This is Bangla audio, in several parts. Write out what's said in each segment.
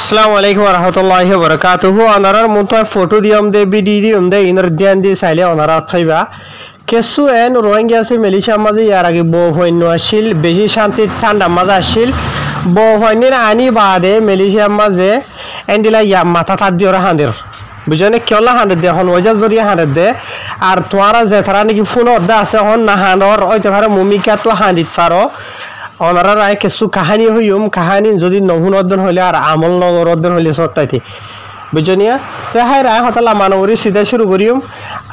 अस्सलाम वालेकुम वरहमतुल्लाहि वबरकातुहु अनारार मुंतो फोटो दियम दे वीडियो दियम दे इनर ध्यान दे साइले अनारा खाइबा केसु एन रोहिंग्या से मलेशिया माजे यार आगे बो होइनो आशिल बेजी शांति ठंडा मजा आशिल बो होइनिन आनी बादे मलेशिया माजे एंडिला या माथा था दियोर हांदिर बुझने क्योला हांदे दे हन वजह जरिया हांदे दे आर तुम्हारा जेथरा निकी फोनो दा से हन ना हांदर ओइ तफारे मुमिका तो हांदित फारो ओनारा राय केसु कहानी हुयुम कहानी जदि नहुनदन हले आर आमल नगरदन हले सत्ताइति बुझनिया ते हाय राय हतला मानवरी सीधा शुरू करियुम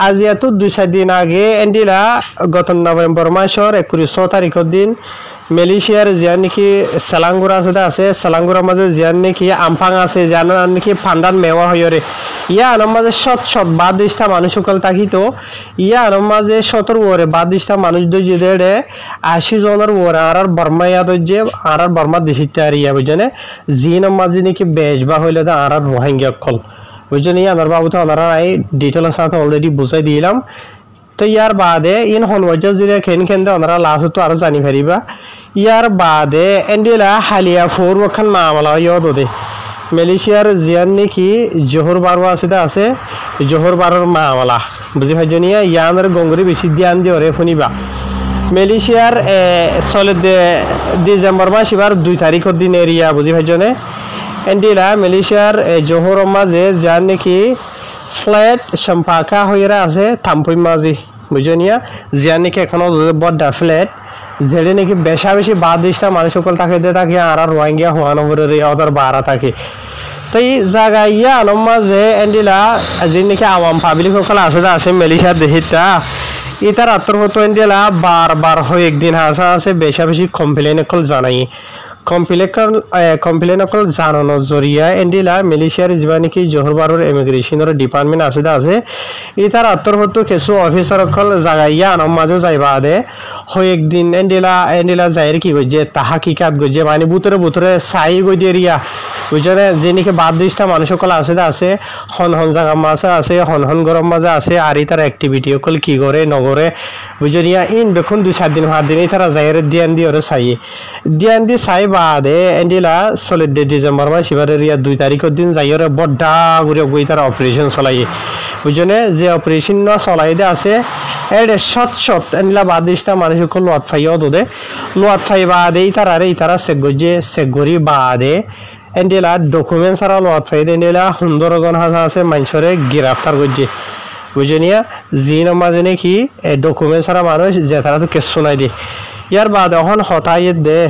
आज या तो 2 दिन आगे एंडिला गत नवेम्बर मासर 21 तारिखर दिन मलेशियार जियान निकी सालांगुरा सदा আছে सालांगुरा माजे जियान निकी आमफां আছে জানা নিকি ফান্ডান মেওয়া হয়রে ইয়া আনম মাঝে শত বাদিশটা মানুষ সকল তাকিতো ইয়া আনম মাঝে 17 ওরে বাদিশটা মানুষ দইজে দেড়ে 80 জনের ওরে আর বর্মায়া দইজে আর বর্মা দেশিতে আরিয়া বুঝনে জিনম মাঝে নিকি বেশবা হইলে দা আর রোহিঙ্গা কল বুঝনে আমার বাবু তো আমার আই ডিটেইলস সাথে অলরেডি বুঝাই দিলাম तो यार बादे इन हनवजा जिले खेन केंद्र अनरा लासु तो आरो जानि फरिबा यार बादे एंडिला हालिया फोर वखन मामला यदो दे मलेशियार जियान निकी जोहर बारवा आसेदा आसे जोहर बारर मामला बुझि भाइजनिया यानर गंगरी बेसि ध्यान दियो रे फुनिबा मलेशियार सले डिसेम्बर मासिबार 2 तारिखर दिन एरिया बुझि भाइजने एंडिला मलेशियार जोहर माजे जियान निकी फ्लैट सम्पाका होइरा আছে থাম্পই মাঝি বুঝনিয়া জিয়ানি কে এখনো বড় ফ্ল্যাট যেড়ে নাকি বেশা বেশি বাদিশটা মানুষ সকল থাকে দে থাকে আর রোহিঙ্গা হওয়ানো রে ওদের বাড়া থাকে তো এই জায়গায় আনমাজে এন্ডিলা যিনি নাকি আওয়াম পাবলিক সকল আছে মালয়েশিয়া দেহিতা ইতার আত্তর হতো এন্ডিলা বারবার হয় একদিন হাসা আছে বেশা বেশি কমপ্লেন কল জানাই কমপ্লেন কল জানানো জরিয়া এন্ডিলা মালয়েশিয়ার জীবানি কি জোহরবারর ইমিগ্রেশনের ডিপার্টমেন্ট আছে ইতার আত্তর হতো কিছু অফিসার কল জাগাইয়া আনম মাঝে যাইবা দে হয় একদিন এন্ডিলা যাইর কি গজে তাহাকিকাত গজে মানে বুতরে সাই গদিরিয়া বুঝরে যেনিকে বাদিশটা মানুষ সকল আছে হন জায়গা মাঝে আছে হন গরম মাঝে আছে আর ইতার অ্যাক্টিভিটি কল কি করে নগরে বুঝরিয়া ইন দেখুন 2-4 দিন 5 দিন ইতারা যাইর ধ্যান দিওরে ধ্যান দি সাই বাদে এন্ডিলা সলিড ডিসেম্বর মাস এবারের 2 তারিখের দিন যাইরে বড়া করে গইতার অপারেশন চলাই বুঝনে যে অপারেশন না চলাই দে আছে এডে শত এন্ডিলা বাদিশটা মানুষ সকল লোয়াত ফাইও দে লোয়াত ফাই বাদে ইতারা সেগরি বাদে এন্ডিলা ডকুমেন্টস আর লোয়াত ফাই দে এন্ডিলা সুন্দরগণ হাসা আছে মানুষরে গ্রেফতার করছে বুঝনিয়া জিন মাঝে নাকি ডকুমেন্টস আর মানুষ যে তারা তো কেস শুনাই দে ইয়ার বাদ এখন হতাই দে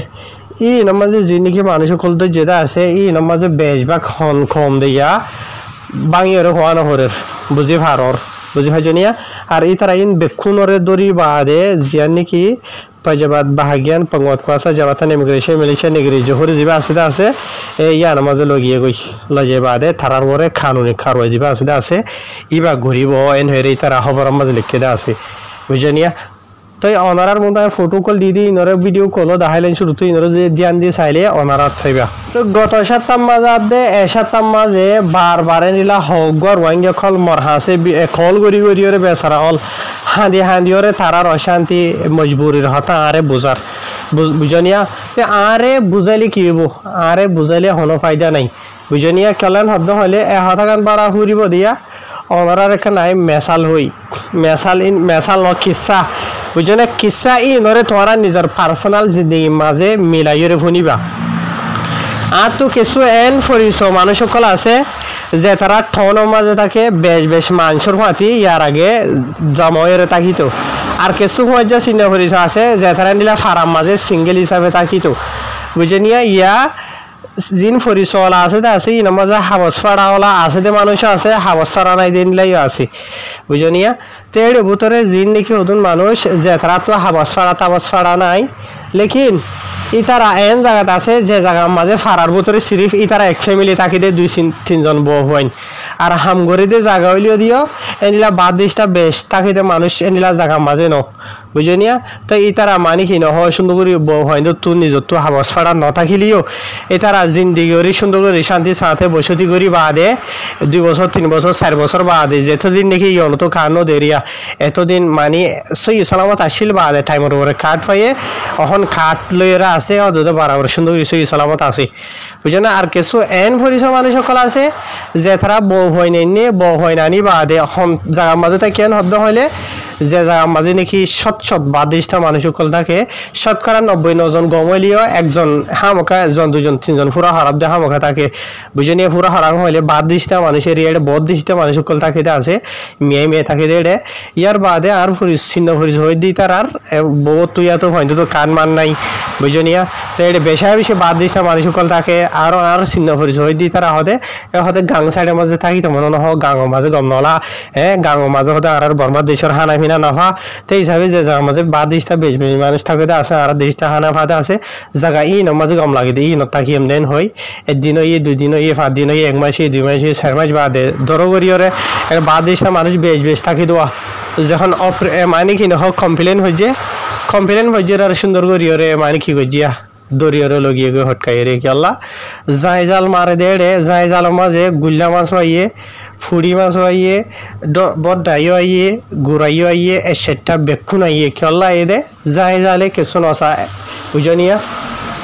ই নমাজে জিনিকি মানুষ সকল তো যেটা আছে ই নমাজে বেশভাগ কম দিয়া বাঙিয়রে হওয়ানো হরের বুঝি ভাইজনিয়া আর ই তারা ইন বেক্ষুনরে দরি বাদে জিয়ান নাকি পাজাবাদ বাহাগিয়ান পঙ্গত কোয়াসা জাবাতান ইমিগ্রেশন মালয়েশিয়া নিগরি জোহর জিবা আছে ইয়া নমাজে লগিয়ে গই লজে বাদে থারার পরে কানুনি খারওয়া জিবা আছে ইবা ঘুরিব এন হরে তারা খবর মাঝে লিখে দা আছে বুঝনিয়া তো অনারার মধ্যে ফটো কল দিদি ইনরে ভিডিও কল দেখাইলেন শুরু তো ইনরে যে ধ্যান দিয়ে চাইলে অনারাত চাইবা তো গত সপ্তাহ মাঝে সপ্তাহ মাঝে বারবার নিলা হগর ওয়াঙ্গে কল মরহাসে কল গড়ি বেচারা হল হাঁদি ওরে তারার অশান্তি মজবুরির হতা আরে বুঝনিয়া আরে বুঝাইলে কি হইব আরে বুঝাইলে হনো ফায়দা নাই বুঝনিয়া কলেন হদ্দ হলে হতা গান বাড়া ফুরিব দিয়া অনারার এখানে মেসাল ন কিসা বুঝনে কিসা ই নরে তোমারা নিজের পার্সোনাল জিন্দগি মাঝে মিলাইরে শুনিবা আর তো কিছু এন ফরিস মানুষ সকল আছে যে তারা ঠনের মাঝে থাকে বেশ মাংসর হাতি ইয়ার আগে জমায়েরে থাকিত আর কিছু সময় যে চিহ্ন ফরিস আছে যে তারা নিলা ফারাম মাঝে সিঙ্গেল হিসাবে থাকিত বুঝনিয়া ইয়া জিন ফরিসওয়ালা আছে ইন মাঝে হাবস ফাড়াওয়ালা আছে দে মানুষ আছে হাবস ফাড়া নাই দিন লাইও আছে বুঝনিয়া তেড় ভিতরে জিন নাকি হদুন মানুষ যে তারা তো হাবস ফাড়া নাই লেকিন ইতারা এন জায়গাত আছে যে জায়গার মাঝে ফাড়ার ভিতরে সিরিফ ইতারা এক ফ্যামিলি থাকি দে 2-3 জন বউ হইন আর হামগরি দে জায়গা হইলিও দিও এনিলা বাদিশটা বেশ থাকি দে মানুষ এনিলা জায়গার মাঝে ন বুঝনিয়া তো ইতারা মানে কি নহ সুন্দর করে বউ হয় তো নিজত তো হাবস ফাড়া নথাকিলিও ইতারা জিন্দিগি করি সুন্দর করে শান্তির সাথে বসতি করি বাদে 2 বছর 3 বছর 4 বছর বাদে যেতদিন নাকি ইয়নত কানো দেরিয়া এতদিন মানে সই সালামত আসিল বাদে টাইমের উপরে কাঠ পাইয়ে এখন কাঠ লইরা আছে অযথা বারাবার সুন্দর করে সই সালামত আছে বুঝনা আর কিছু এন ফরিসা মানুষ সকল আছে যে তারা বউ হয় নেই বউ হয় নানি বাদে এখন জায়গার মাঝে তাই কেন হদ্দ হইলে যে জায়গার মাঝে নাকি সৎ বাদিষ্টা মানুষ সকল থাকে শতকরা 99 জন গমলিও একজন হামকা একজন দুজন তিনজন পুরা হারাব দে হামকা থাকে বুঝে নিয়ে পুরা হারাম হইলে বাদিষ্টা মানুষের এর বদিষ্টা মানুষ সকল থাকে আছে মেয়ে থাকে দে ইয়ার বাদে আর ছিন্ন ফরিস হয়ে দিই তার আর বহুত তুই এত হয়তো তো কান মান নাই বুঝে নিয়া তো এটা বেশা বেশি বাদিষ্টা মানুষ সকল থাকে আর ছিন্ন ফরিস হয়ে দিই তারা হতে গাং সাইডের মাঝে থাকি তো মনে নহ গাঙের মাঝে গম নলা গাঙের মাঝে হতে আর বর্মার দেশের হানা ফিনা নফা তো হিসাবে যে জায়গার মাঝে বাদিষ্টা বেশি বেশি মানুষ থাকে আছে আর দেশটা হানা ফাতে আছে জায়গা মাঝে গম লাগে ই নথাকি এমন হয় একদিন ইয়ে 2 দিন ইয়ে 5 দিন ইয়ে 1 মাস 2 মাস 4 মাস বাদে ধরো করিওরে বাদিষ্টা মানুষ বেশ থাকি দেওয়া যখন মানে কি নহ কমপ্লেন হয়েছে আর সুন্দর করিওরে মানে কি গজিয়া দরিয়রে লগিয়ে গিয়ে হটকাই রে কি আল্লাহ যাই জাল মারে দে রে যাই জাল মাঝে গুল্লা মাছ আইয়ে ফুড়ি মাছ আইয়ে বড্ডাইও আইয়ে গুড়াইও আইয়ে সেটটা বেক্ষুন আইয়ে কি আল্লাহ এ দে যাই জালে কিছু নসা বুঝনিয়া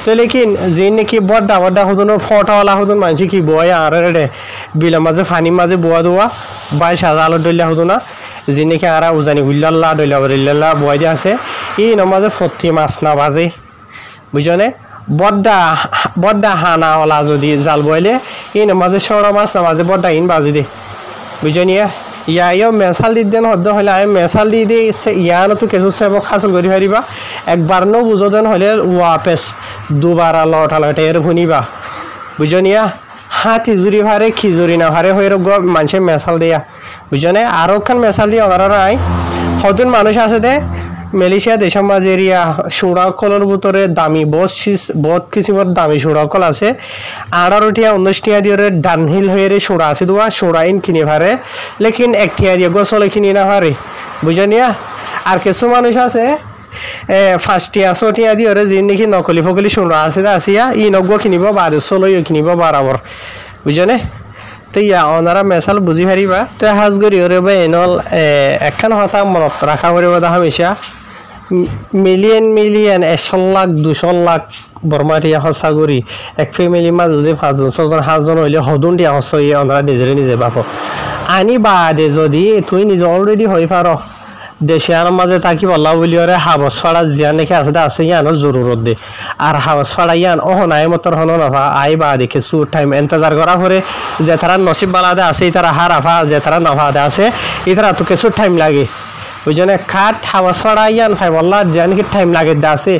তো লেকিন যে নাকি বড্ডা হতুন ফটাওয়ালা হতুন মানসি কি বয় আর রে বিলের মাঝে ফানির মাঝে বোয়া দোয়া 22,000 আলো ডইলা হতো না যে নাকি আর উজানি গুল্লাল্লাহ ডইলা বরিল্লাহ বয় দিয়ে আছে নমাজে ফত্তি মাছ না বাজে বুঝনে বড্ডা হানাওয়ালা যদি জাল বইলে মাঝে সরা মাছ না মাঝে বড্ডা বাজি দে বুঝনিয়া ইয়াও মেসাল দি দেন হদ্দ হলে আমি মেসাল দি দে ইয়ানো তো কিছু সেব খাসল করি হারিবা একবার নো বুঝো দেন হলে ওয়াপেস দুবার লটালটে এর ভুনিবা বুঝনিয়া হাতি জুরি ভারে খিজুরি না ভারে হয়ে মানুষে মেসাল দিয়া বুঝনে আরো খান মেসাল দিয়ে ওনারা নাই হতুন মানুষ আছে দে মালয়েশিয়া দেশের মাঝে এরিয়া সুড়াকলের ভিতরে দামি বহুত কিসিমের দামি সুড়াকল আছে 18 টিয়া 19 টিয়া দিয়ে ডানহিল হয়ে সুড়া আছে দোয়া সুড়াইন কিনে ভারে লেকিন 1 টিয়া দিয়ে গোসলে কিনে না ভারে বুঝনিয়া আর কিছু মানুষ আছে 5 টিয়া 6 টিয়া দিয়ে যে নাকি নকলি ফকলি সুড়া আছে আসিয়া নগো কিনিব বাদে সলইও কিনিব বরাবর বুঝনে তো ওনারা মেসাল বুঝি হারিবা তো হাজ করি ওরে বা এনল একখান হতা মনত রাখা করিব হামেশা মিলিয়ন 100 লাখ 200 লাখ বর্মাটিয়া হসা করি এক ফ্যামিলি মাঝ যদি 5 জন 6 জন 7 জন হইলে হদুন দিয়া হস ওনারা নিজে বাপ আনি বাদে যদি তুই নিজে অলরেডি হয়ে পার দেশে আর মাঝে থাকি বললা বলি ওরে হাবস ফাড়া জিয়া নাকি আছে ইয়ানোর জরুরত দে আর হাবস ফাড়া ইয়ান নাই মতর হন নভা আই বা দেখে সুর টাইম এন্তজার করা করে যে তারা নসিব বালাদে আছে তারা হারাফা যে তারা নভাদে আছে তারা তো কিছু টাইম লাগে ওই জন্য খাট হাবস ফাড়া ইয়ান ফাই বললা জিয়া নাকি টাইম লাগে দে আছে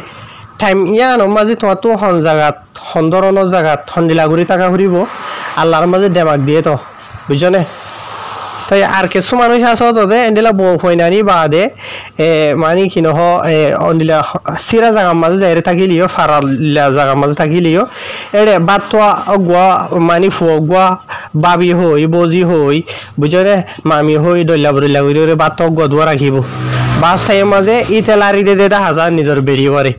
টাইম ইয়ান মাঝে তোমার তো হন জায়গাত হন্দরনের জায়গাত হন্দিলাগুড়ি টাকা ঘুরিব আল্লাহর মাঝে ডেমাক দিয়ে তো বুঝনে তাই আর কিছু মানুষ আছে তোদের এন্ডিলা বউ হইনানি বাদে মানে কি নহ অন্ডিলা সিরা জায়গার মাঝে যাই থাকিলিও ফারালা জায়গার মাঝে থাকিলিও এড়ে বাতোয়া অগুয়া মানে ফুয়া বাবি হই বজি হই বুঝরে মামি হই ডল্লা করে বাত অগুয়া দোয়া রাখিব বাস ঠাইয়ের মাঝে ইতেলারি দে দেখা যায় নিজের বেরিয়ে পরে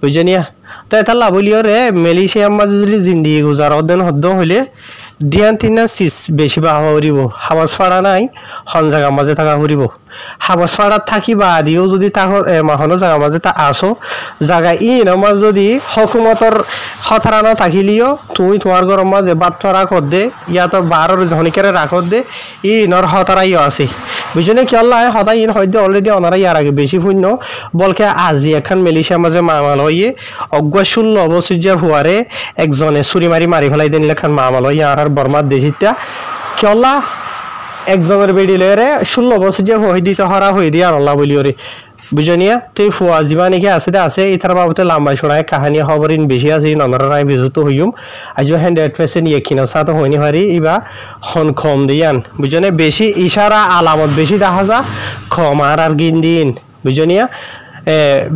বুঝনিয়া তো এটা লাভলিও রে মালয়েশিয়ার মাঝে যদি জিন্দিগি গুজার দেন হদ্দ হইলে দিয়ান তিনা সিস বেশি বাহা করিব হাবাস ফাড়া নাই হন জায়গার মাঝে থাকা করিব হাবাস ফাড়াত থাকিবা দিও যদি মাহনো জায়গার মাঝে তা আসো জায়গা আমার যদি হকুমতর হতারানো থাকিলিও তুমি তোমার ঘরের মাঝে বাচ্চা রাখত দে ইয়াতো 12 জনিকেরে রাখত দে নর হতারাইও আছে বুঝনে কি আল্লাহ হতা হয়তো অলরেডি ওনারা ইয়ার আগে বেশি শূন্য বলকে আজি এখন মালয়েশিয়ার মাঝে মামাল হইয়ে অজ্ঞা 16 বছর যে হুয়ারে একজনে চুরি মারি ফেলাই দেন লেখান মামাল হইয়ে আর বর্মার দেশিটা কি আল্লাহ একজনের বেড়ি লয়ে 16 বছর যে হই দিতে হরা হয়ে দিয়ে আল্লাহ বলিও রে বুঝনিয়া তুই ফুয়া জীবা নাকি আছে ইতার বাবতে লম্বা শোনায় কাহানি খবরিন বেশি আছে ননরাই বিজুত হইম আজ 100% ইকিনা সাথে হইনি হারি ইবা হন কম দিয়ান বুঝনে বেশি ইশারা আলামত বেশি দেখা যা কম আর গিনদিন বুঝনিয়া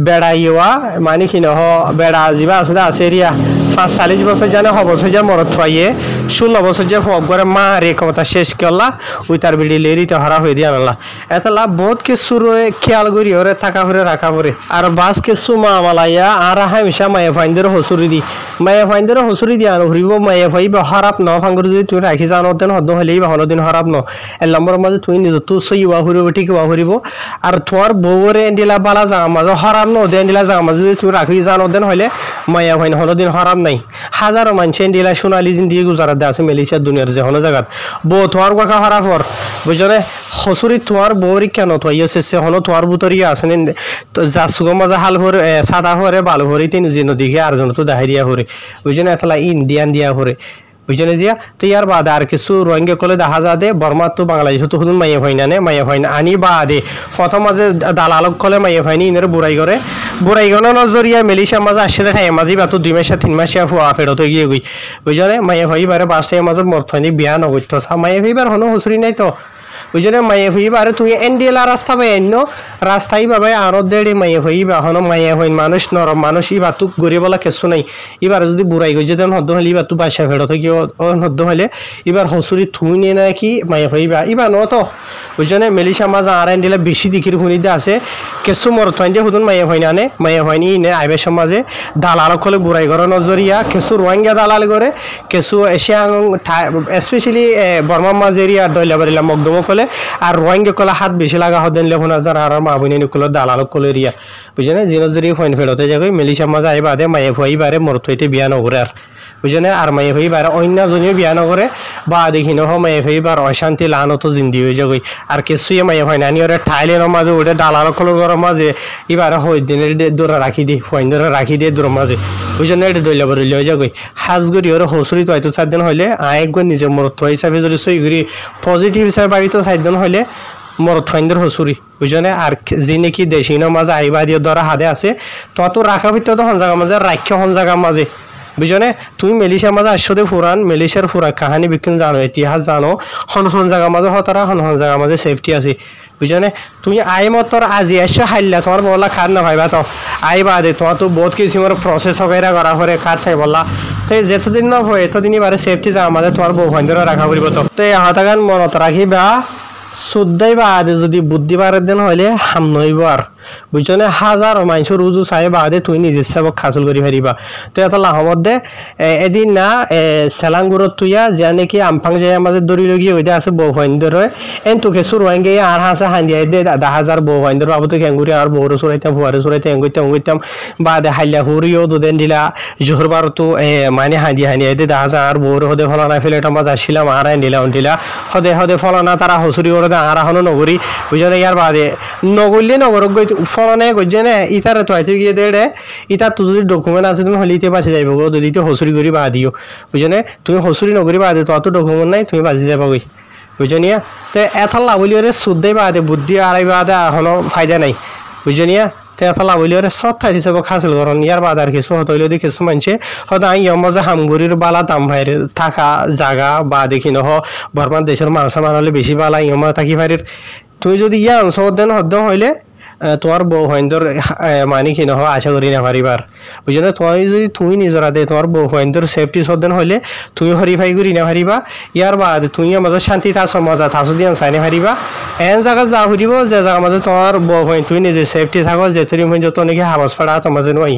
বেড়াইয়া মানে কি নহ বেড়া জীবা আছে এরিয়া 45 বছর জানে হবছর যা মরত পাইয়ে 16 বছর যে হক করে মা রে ক্ষমতা শেষ করলা ওই তার বিড়ি লেরিতে হারা হয়ে দিয়ে আনলা এতলা বহুত কিছু খেয়াল করি ওরে থাকা করে রাখা পরে আর বাস কিছু মা মালাইয়া আর হামিশা মায়ে ফাইন্দের হসুরি দি মায়ে ফাইন্দের হসুরি দি আনো ঘুরিব মায়ে ফাই বা খারাপ ন ফাঙ্গুর যদি তুই রাখি জানো দেন হদ হলেই বা হনদিন খারাপ ন এর নম্বর মাঝে তুই নিজ তুই সই ওয়া ঘুরিব ঠিক ওয়া ঘুরিব আর তোমার বউরে এন্ডিলা বালা যা মাঝে খারাপ ন দে এন্ডিলা যা মাঝে যদি তুই রাখি জানো দেন হলে মায়া ফাইন হনদিন খারাপ নাই হাজারো মানুষ এন্ডিলা সোনালি জিন্দিগি গুজারাত দে আছে মালয়েশিয়ার দুনিয়ার যে হন জায়গাত বউ তোমার কথা খারাপ হর বুঝলে হসুরি তোমার বউরি কেন তো ইয়েছে সে হলো তোমার বুতরিয়া আছে যা সুগম মাজা হাল ভরে সাদা ভরে ভালো ভরে তিন যে নদীকে আর জন তো দেখাই দিয়া ভরে বুঝলেন এতলা ইন্ডিয়ান দিয়া ভরে বুঝলেন দিয়া তো ইয়ার বাদে আর কিছু রোহিঙ্গা কলে দেখা যা দে বর্মা তো বাংলাদেশ তো শুধু মাইয়া ফাইনা নে মাইয়া ফাইন আনি বাদে প্রথম মাঝে দালালক কলে মাইয়া ফাইনি ইনের বুড়াই করে বুড়াই গণ নজরিয়া মালয়েশিয়া মাঝে আসলে ঠাই মাঝি বা তো 2 মাস 3 মাস ফুয়া ফেরত গিয়ে গই বুঝলে মাইয়া ফাই বারে বাসে মাঝে মত ফাইনি বিয়া নগত্য মাইয়া ফাইবার হনো হসুরি নাই তো বুঝলে মাইয়া ফাইবার তুই এনডিএলা রাস্তা পাই অন্য রাস্তাই পাবে আর দেড়ে মাইয়া ফাইবা হনো মাইয়া হইন মানুষ নরম মানুষ ইবা তুক গড়ে বলা কিছু নাই এবার যদি বুড়াই গই যেতেন হদ্দ হলে ইবার তু বাসা ফেরত গিয়ে হদ্দ হলে এবার হসুরি থুই নিয়ে নাকি মাইয়া ফাইবা ইবা ন তো বুঝলে মালয়েশিয়া মাঝে আর এনডিএলা বেশি দিকির শুনিতে আছে কিছু মরত ফাইন দিয়ে হুদুন মাইয়া ফাইন আনে মাইয়া ফাইনি নে আইবে সমাজে দালাল কলে বুড়াই ঘর নজরিয়া কিছু রোহিঙ্গা দালাল করে কিছু এশিয়ান স্পেশালি বর্মা মাঝ এরিয়া ডয়লা বাড়িলা মকদম কলে আর রোহিঙ্গা কলে হাত বেশি লাগা হদেন লেফুন হাজার আর মা বইনি কলে দালাল কলে এরিয়া বুঝলেন জিনজরি ফাইন ফেরতে যাবে মালয়েশিয়া মাঝে আইবা দে মাইয়া ফাই বারে মরত হইতে বিয়া নগরে আর বুঝলেন আর মাইয়া ফাই বারে অন্য জনীয় বিয়া নগরে বা দেখি নহ মাইয়া ফাই বার অশান্তি লানত জিন্দি হয়ে যাবে আর কিছুই মাইয়া ফাইন আনি ওরে ঠাইলের মাঝে ওটা দালাল কলের ঘরের মাঝে এবার হই দিনের দৌড়া রাখি দি ফাইন ধরে রাখি দিয়ে দূর মাঝে বুঝলেন এটা ডইলা বড়িলে হয়ে যাবে হাজগরি ওরে হসুরি তো হয়তো 4 দিন হইলে আরেকবার নিজে মরত হিসাবে যদি সই করি পজিটিভ হিসাবে বাড়িতে 4 দিন হইলে মরত ফাইন্দের হসুরি বুঝলে আর যে নাকি দেশিনের মাঝে আইবা দিয়ে ধরা হাতে আছে তত রাখা ভিতরে তো হন জায়গা মাঝে রাখ্য হন জায়গা মাঝে বুঝলে তুমি মালয়েশিয়ার মাঝে আসলে ফুরান মালয়েশিয়ার ফুরা কাহানি বিজ্ঞান জানো ইতিহাস জানো হন হন জায়গা মাঝে হতারা হন হন জায়গা মাঝে সেফটি আছে বুঝলে তুমি আই মতর আজি এসে হাইলা তোমার বলা খার না ভাইবা তো আইবা দে তোমার তো বহুত কিসিমের প্রসেস হকাইরা করা করে খার খাই বললা তো যেতদিন না হয় এতদিনই বারে সেফটি যা আমাদের তোমার বউ ভাইন্দরা রাখা পড়িব তো হতাগান মনত রাখিবা শুদ্ধাই বাদে যদি বুদ্ধি বাড়ার দিন হইলে হাম নইব আর বুঝছনে হাজার মানুষের রুজু চাই বাদে তুই নিজের সেবক খাসল করি পারিবা তো এত লাহমত দে এদিন না সেলাঙ্গুরত তুইয়া যা নাকি আমফাং যায় আমাদের দড়ি লগিয়ে ওইটা আছে বউ ভাইন্দর হয় এন তোকে সুর হয়ে আর হাসে হান্দিয়াই দে 10,000 বউ ভাইন্দর বাবু তো খেঙ্গুরি আর বউরে চড়াইতাম ফুয়ারে চড়াইতে এঙ্গুইতাম বাদে হাইলা হুরিও দুদিন দিলা জোহর বার তো মানে হান্দিয়াই দে 10,000 আর বউরে হদে ফলানা ফেলে এটা মাঝে আসছিলাম আর দিলা হদে ফলানা তারা হসুরি করে আর এখনো নগরী বুঝলে ইয়ার বাদে নগরলে নগর গই ফলনে গজে না ইতারে তো হয়তো গিয়ে দেড়ে ইতার তো যদি ডকুমেন্ট আছে তুমি হলিতে বাঁচে যাইব গো যদি তো হসুরি করি বা দিও বুঝলে তুমি হসুরি নগরী বা দিও তো ডকুমেন্ট নাই তুমি বাঁচে যাবা গই বুঝনিয়া তো এত লাভলি ওরে শুদ্ধই বাদে বুদ্ধি আড়াই বাদে এখনো ফায়দা নাই বুঝনিয়া তো এত লাভলি ওরে সৎ ঠাই হিসাবে খাসিল করেন ইয়ার বাদ আর কিছু হতইলে দেখি কিছু মানুষে হয়তো আই মজা হামগুড়ির বালা দাম ভাইয়ের থাকা জায়গা বা দেখি নহ বর্মান দেশের মাংস মানলে বেশি বালা ইয়মা থাকি ভাইয়ের তুই যদি ইয়া অংশ দেন হদ্দ হইলে তোমার বউ হইন্দর মানে কি নহ আশা করি না পারিবার বুঝলে তোমার যদি তুমি নিজরা দে তোমার বউ হইন্দর সেফটি সদেন হইলে তুমি হরিফাই করি না পারিবা ইয়ার বাদ তুমি আমাদের শান্তি থাকো মজা থাকো দিয়ে চাই না পারিবা এন জায়গা যা ঘুরিব যে জায়গা মাঝে তোমার বউ হইন তুমি নিজে সেফটি থাকো যে তুমি যত নাকি হাবাস ফাড়া তোমার যেন আই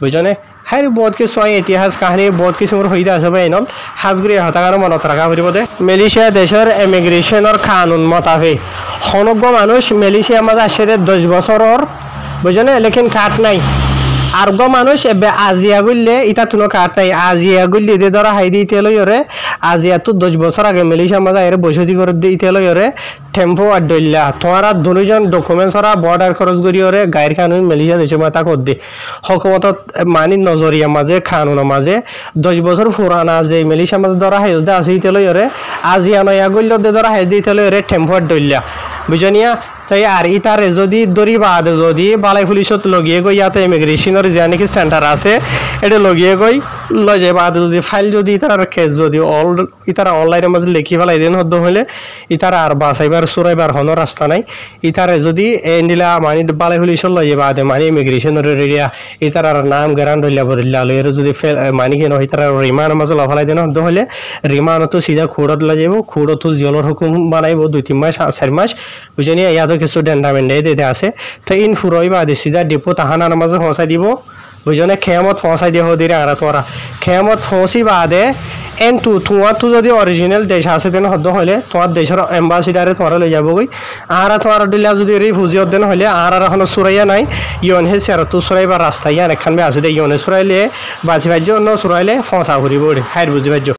বুঝলে হ্যাঁ বহুত কিছু ইতিহাস কাহিনী বহুত কিছু হইতে আছে বা এনল হাজগুড়ি হতাকার মনত রাখা ফুরিব দে মালয়েশিয়া দেশের ইমিগ্রেশনের কানুন মতাফে সমগ্র মানুষ মালয়েশিয়ার মাঝে আসে 10 বছরের বুঝলে লেকিন কাঠ নাই আর গো মানুষ এবে আজিয়া গুললে ইটা তুনো কাঠ নাই আজিয়া গুললি দে ধরা হাই দিতে লইরে আজিয়া তো 10 বছর আগে মালয়েশিয়ার মাঝে এর বসতি করে দিতে লইরে টেম্পো আর ডইলা তোমারা দুজন ডকুমেন্টস ওরা বর্ডার খরচ করিওরে গায়ের কানুন মালয়েশিয়া দেশে মাথা কর দে হকুমত মানি নজরিয়া মাঝে কানুনের মাঝে 10 বছর পুরানা যে মালয়েশিয়ার মাঝে ধরা হাই দে আছে দিতে লইরে আজিয়া নয়া গুলল দে ধরা হাই দিতে লইরে টেম্পো আর ডইলা বুঝনিয়া তাই আর ইতারে যদি দড়ি বাদে যদি বালাই পুলিশত লগিয়ে গই ইয়াতে ইমিগ্রেশনের যে নাকি সেন্টার আছে এটা লগিয়ে গই লজে বাদে যদি ফাইল যদি ইতার কেস যদি ইতারা অনলাইনের মধ্যে লিখি ফেলাই দিন হদ্দ হইলে ইতারা আর বাঁচাইবার সুরাইবার হনো রাস্তা নাই ইতারে যদি এন্ডিলা মানি বালে পুলিশন লই বাদে মানি ইমিগ্রেশনের এরিয়া ইতার নাম গ্যারান্ট হইলা বরিলা লয়ের যদি মানি কেন ইতার রিমান্ড মাঝে লাফালাই দেন হলে রিমান্ড তো সিধা খুড়ত লা যাব খুড়ত জেলর হুকুম বানাইব 2-3 মাস 4 মাস বুঝনি ইয়াদ কিছু ডেন্ডামেন্ট দিতে আছে তো ইন ফুরই বাদে সিধা ডিপো তাহানার মাঝে পৌঁছাই দিব বুঝনে খেয়ামত পৌঁছাই দিয়ে হদিরে আর তোরা খেয়ামত পৌঁছি বাদে এন তোমার তো যদি অরিজিনাল দেশ আছে দেন হদ্দ হলে তোমার দেশের এম্বাসিডারে তোমার লই যাব গই আর তোমার দিলা যদি রিফিউজি দেন হলে আর এখন সুরাইয়া নাই ইয়ন হে সের তো সুরাইবার রাস্তা ইয়ান এখান বে আছে দে ইয়নে সুরাইলে বাজি বাজ্য অন্য সুরাইলে ফসা ঘুরিব হাইর বুঝি বাজ্য